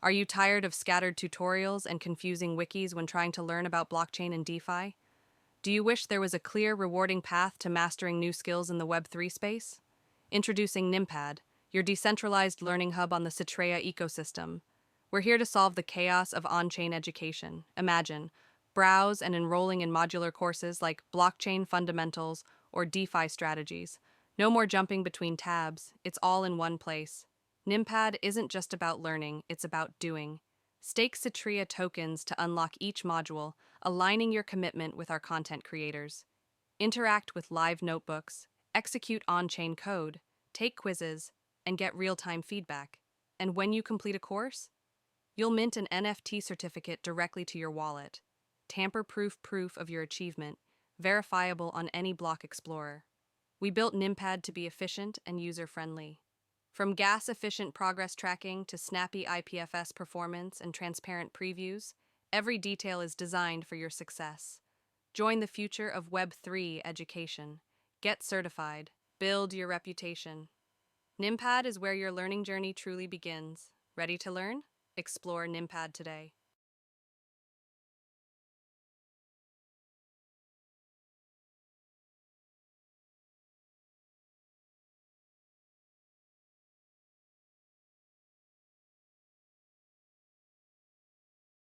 Are you tired of scattered tutorials and confusing wikis when trying to learn about blockchain and DeFi? Do you wish there was a clear, rewarding path to mastering new skills in the Web3 space? Introducing Nimpad, your decentralized learning hub on the Citrea ecosystem. We're here to solve the chaos of on-chain education. Imagine, browse and enrolling in modular courses like blockchain fundamentals or DeFi strategies. No more jumping between tabs, it's all in one place. Nimpad isn't just about learning, it's about doing. Stake Citrea tokens to unlock each module, aligning your commitment with our content creators. Interact with live notebooks, execute on-chain code, take quizzes, and get real-time feedback. And when you complete a course, you'll mint an NFT certificate directly to your wallet. Tamper-proof proof of your achievement, verifiable on any block explorer. We built Nimpad to be efficient and user-friendly. From gas-efficient progress tracking to snappy IPFS performance and transparent previews, every detail is designed for your success. Join the future of Web3 education. Get certified. Build your reputation. Nimpad is where your learning journey truly begins. Ready to learn? Explore Nimpad today.